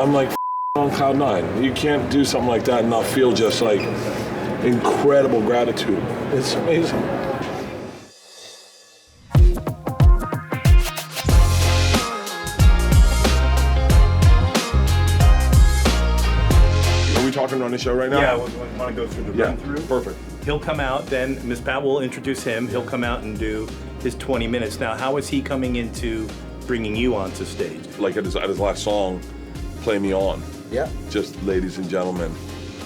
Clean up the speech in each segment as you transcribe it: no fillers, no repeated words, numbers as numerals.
I'm like on cloud nine. You can't do something like that and not feel just like incredible gratitude. It's amazing. Are we talking on the show right now? Yeah, we want to go through the run through. Perfect. He'll come out, then Ms. Pat will introduce him. He'll come out and do his 20 minutes. Now, how is he coming into bringing you onto stage? Like at his last song, Play Me On. Yeah. Just ladies and gentlemen,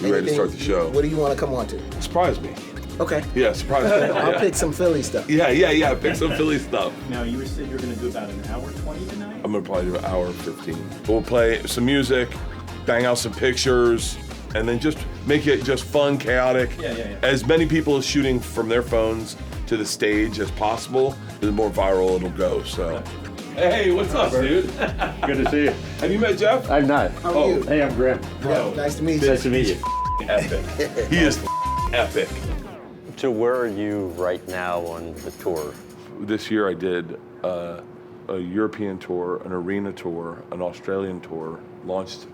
you ready to start the show? What do you want to come on to? Surprise me. Okay. Yeah, surprise me. I'll pick some Philly stuff. Yeah, pick some Philly stuff. Now, you said you're going to do about an hour 20 tonight? I'm gonna probably do an hour 15. We'll play some music, bang out some pictures, and then just make it just fun, chaotic. Yeah. As many people shooting from their phones to the stage as possible, the more viral it'll go, so. Hey, what's up, dude? Good to see you. Have you met Jeff? I'm not. How are you? Hey, I'm Graham. Yeah, nice to meet you. Nice to meet you. Epic. He is epic. So where are you right now on the tour? This year I did a European tour, an arena tour, an Australian tour, launched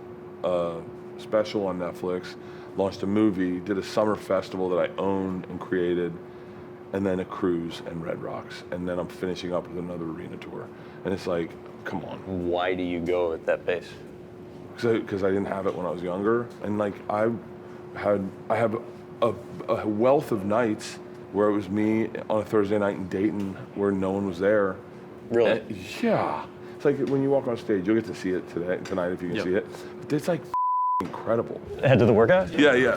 a special on Netflix, launched a movie, did a summer festival that I owned and created, and then a cruise and Red Rocks. And then I'm finishing up with another arena tour. And it's like, come on. Why do you go at that pace? Because I didn't have it when I was younger. And like I have a wealth of nights where it was me on a Thursday night in Dayton where no one was there. Really? And, yeah. It's like when you walk on stage, you'll get to see it tonight if you can see it. But it's like incredible. Head to the workout? Yeah.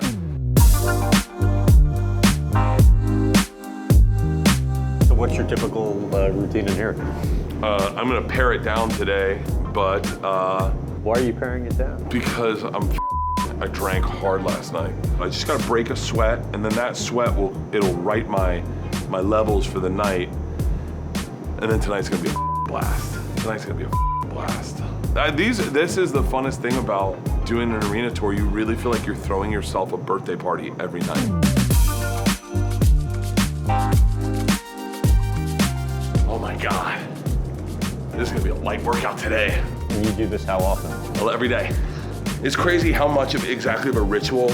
So what's your typical routine in here? I'm gonna pare it down today, but Why are you paring it down? because I drank hard last night. I just gotta break a sweat, and then that sweat it'll right my levels for the night. And then tonight's gonna be a blast. This is the funnest thing about doing an arena tour. You really feel like you're throwing yourself a birthday party every night. Oh my God. This is gonna be a light workout today. And you do this how often? Well, every day. It's crazy how much of exactly of a ritual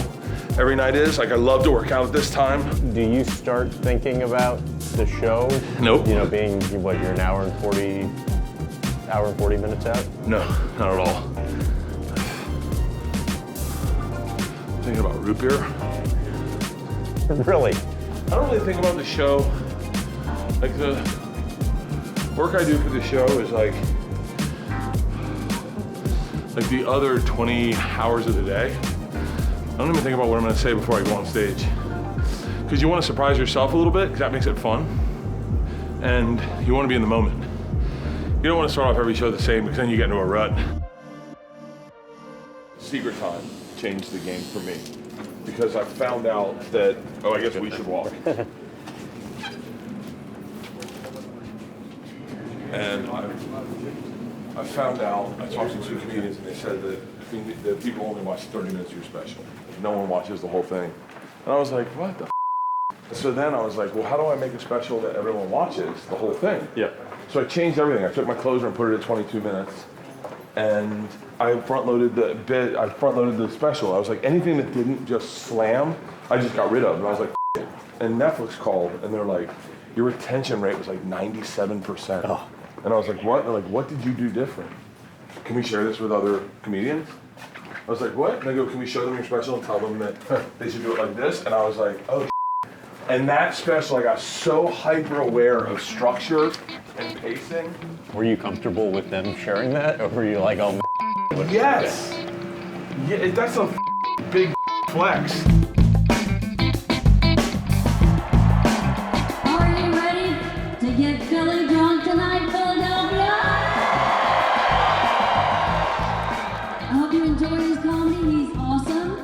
every night is. Like I love to work out at this time. Do you start thinking about the show? Nope. You know, being what, you're an hour and 40 minutes out? No, not at all. Thinking about root beer. Really? I don't really think about the show. Like the work I do for the show is like the other 20 hours of the day. I don't even think about what I'm gonna say before I go on stage. Because you wanna surprise yourself a little bit, because that makes it fun. And you wanna be in the moment. You don't wanna start off every show the same, because then you get into a rut. Secret time changed the game for me. Because I found out that, I guess we should walk. And I found out, I talked to two comedians and they said that people only watch 30 minutes of your special. No one watches the whole thing. And I was like, what the f? So then I was like, well, how do I make a special that everyone watches the whole thing? Yeah. So I changed everything. I took my closer and put it at 22 minutes. And I front-loaded the bit, I front-loaded the special. I was like, anything that didn't just slam, I just got rid of. And I was like, it. And Netflix called and they're like, your retention rate was like 97%. Oh. And I was like, what? They're like, what did you do different? Can we share this with other comedians? I was like, what? And they go, can we show them your special and tell them that they should do it like this? And I was like, oh, and that special, I got so hyper-aware of structure and pacing. Were you comfortable with them sharing that? Or were you like, oh, Yes! Yeah, that's a big flex. Are you ready to get Philly drunk tonight, Philadelphia? I hope you enjoy his comedy. He's awesome.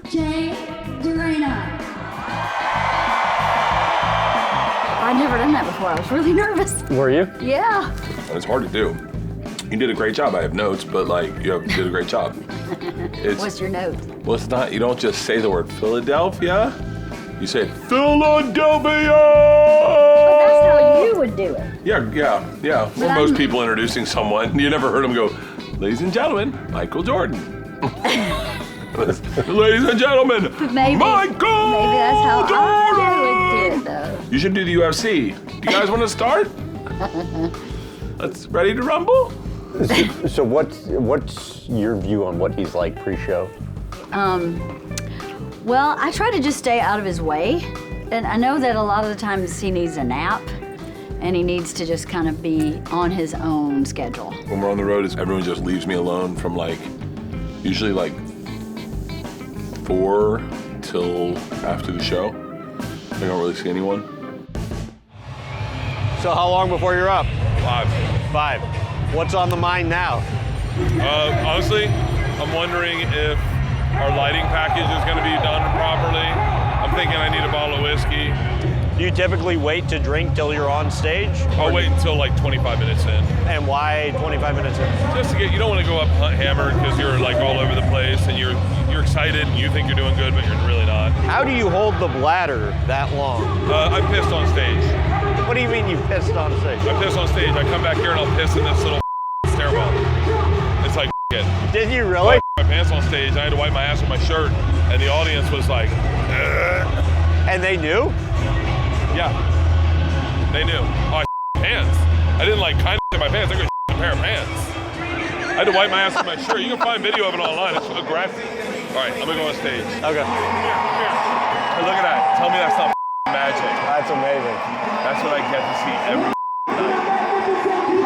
Jay Durena. I'd never done that before. I was really nervous. were you? Yeah. And it's hard to do. You did a great job. I have notes, but you did a great job. What's your note? Well, it's not, you don't just say the word Philadelphia. You say Philadelphia! But that's how you would do it. Yeah. For most people introducing someone, you never heard them go, ladies and gentlemen, Michael Jordan. Ladies and gentlemen, Maybe Michael that's how Jordan! I would do it, though. You should do the UFC. Do you guys want to start? Let's ready to rumble? So what's your view on what he's like pre-show? Well, I try to just stay out of his way. And I know that a lot of the times he needs a nap and he needs to just kind of be on his own schedule. When we're on the road, everyone just leaves me alone from usually 4 till after the show. I don't really see anyone. So how long before you're up? 5. What's on the mind now? Honestly, I'm wondering if our lighting package is going to be done properly. I'm thinking I need a bottle of whiskey. Do you typically wait to drink till you're on stage? I'll wait until 25 minutes in. And why 25 minutes in? Just to you don't want to go up hammered because you're all over the place and you're excited and you think you're doing good, but you're really not. How do you hold the bladder that long? I pissed on stage. What do you mean you pissed on stage? I pissed on stage. I come back here and I'll piss in this little stairwell. It's like shit. Did you really? My pants on stage. I had to wipe my ass with my shirt, and the audience was like, "Ugh." And they knew? Yeah, they knew. Oh, I pants. I didn't kind of in my pants. I got a pair of pants. I had to wipe my ass with my shirt. You can find video of it online. It's aggressive. All right, I'm gonna go on stage. Okay. Come here. Hey, look at that. Tell me that's not magic. That's amazing. That's what I get to see every night.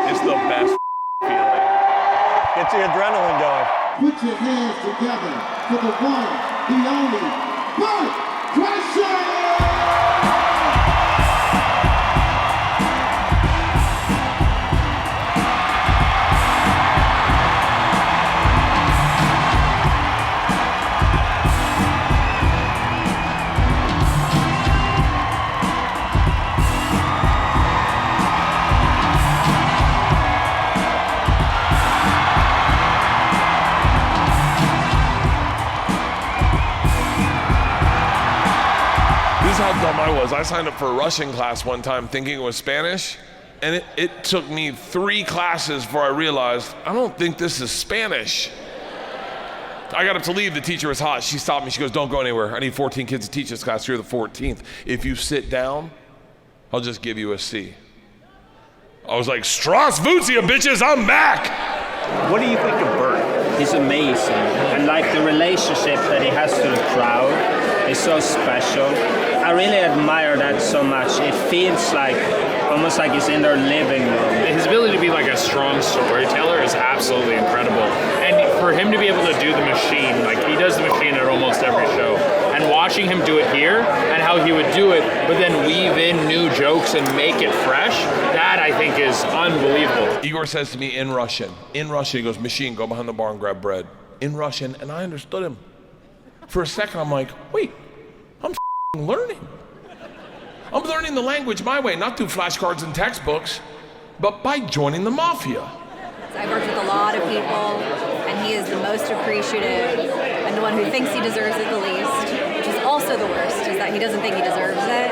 It's the best feeling. Gets the adrenaline going. Put your hands together for the one, the only, Bert Kreischer! This is how dumb I was. I signed up for a Russian class one time thinking it was Spanish, and it took me 3 classes before I realized, I don't think this is Spanish. I got up to leave, the teacher was hot. She stopped me, she goes, don't go anywhere. I need 14 kids to teach this class, you're the 14th. If you sit down, I'll just give you a C. I was like, Strasvucia, bitches, I'm back! What do you think of Bert? He's amazing, and the relationship that he has to the crowd is so special. I really admire that so much. It feels almost like he's in their living room. His ability to be a strong storyteller is absolutely incredible. And for him to be able to do the machine, he does the machine at almost every show. And watching him do it here and how he would do it, but then weave in new jokes and make it fresh, that I think is unbelievable. Igor says to me in Russian, he goes, machine, go behind the bar and grab bread. In Russian, and I understood him. For a second, I'm like, wait, I'm learning. I'm learning the language my way, not through flashcards and textbooks, but by joining the mafia. I've worked with a lot of people, and he is the most appreciative and the one who thinks he deserves it the least, which is also the worst, is that he doesn't think he deserves it.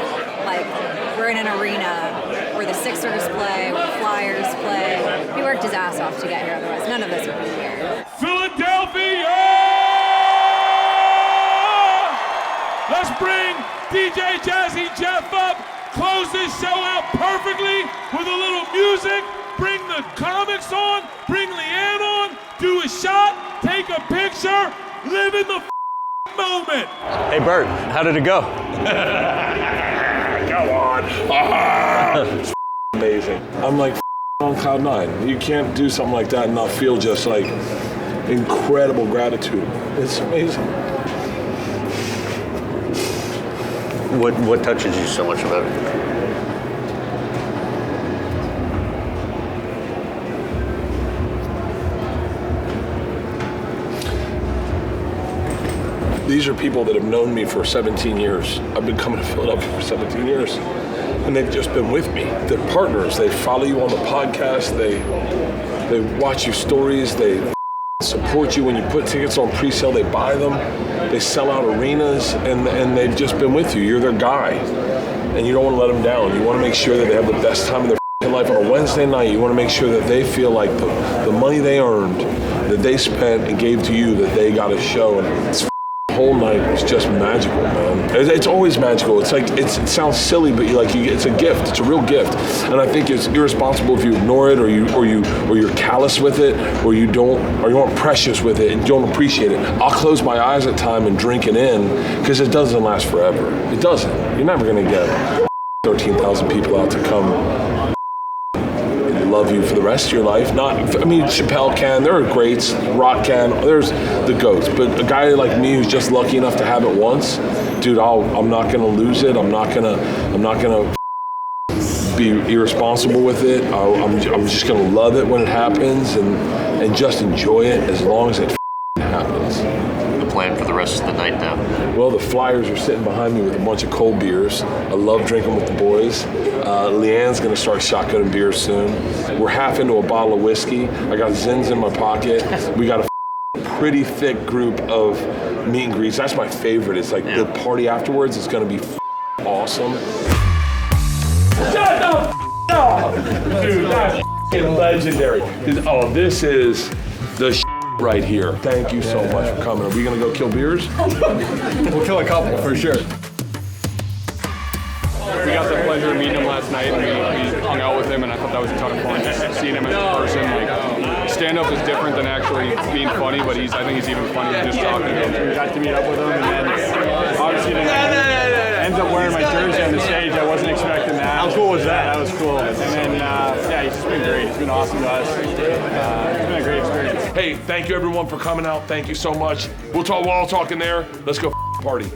We're in an arena where the Sixers play, where the Flyers play. He worked his ass off to get here, otherwise none of this would be here. Philadelphia! Let's bring DJ Jazzy Jeff up, close this show out perfectly with a little music, bring the comics on, bring Leanne on, do a shot, take a picture, live in the moment. Hey Bert, how did it go? Come on. It's amazing. I'm on cloud 9. You can't do something like that and not feel just incredible gratitude. It's amazing. What touches you so much about it? These are people that have known me for 17 years. I've been coming to Philadelphia for 17 years. And they've just been with me. They're partners. They follow you on the podcast. They watch your stories. They support you when you put tickets on pre-sale. They buy them. They sell out arenas, and they've just been with you. You're their guy. And you don't want to let them down. You want to make sure that they have the best time of their in life on a Wednesday night, you want to make sure that they feel like the money they earned, that they spent and gave to you, that they got a show. And it's the whole night is just magical, man. It's always magical. It's like, it sounds silly, but it's a gift. It's a real gift. And I think it's irresponsible if you ignore it, or you're callous with it, or you aren't precious with it and don't appreciate it. I'll close my eyes at time and drink it in, because it doesn't last forever. It doesn't. You're never gonna get 13,000 people out to come and love you for the rest of your life. Chappelle can, there are greats, Rock can, there's the GOATs, but a guy like me who's just lucky enough to have it once, dude, I'm not gonna lose it. I'm not gonna be irresponsible with it. I'm just gonna love it when it happens and just enjoy it as long as it happens. Plan for the rest of the night now? Well, the Flyers are sitting behind me with a bunch of cold beers. I love drinking with the boys. Leanne's gonna start shotgunning beers soon. We're half into a bottle of whiskey. I got Zins in my pocket. We got a pretty thick group of meet and greets. That's my favorite. It's like the party afterwards is gonna be awesome. Shut the up! Dude, that's legendary. This is the right here. Thank you so much for coming. Are we gonna go kill beers? We'll kill a couple for sure. We got the pleasure of meeting him last night, and we hung out with him, and I thought that was a ton of fun. Just seeing him in person, stand-up is different than actually being funny, but I think he's even funnier just talking to him. We got to meet up with him, and then obviously ends up wearing my jersey on the stage. I wasn't expecting that. How cool was that? That was cool. And then, he's just been great. He's been awesome to us. It's been a great experience. Hey, thank you everyone for coming out. Thank you so much. We'll all talk in there. Let's go party.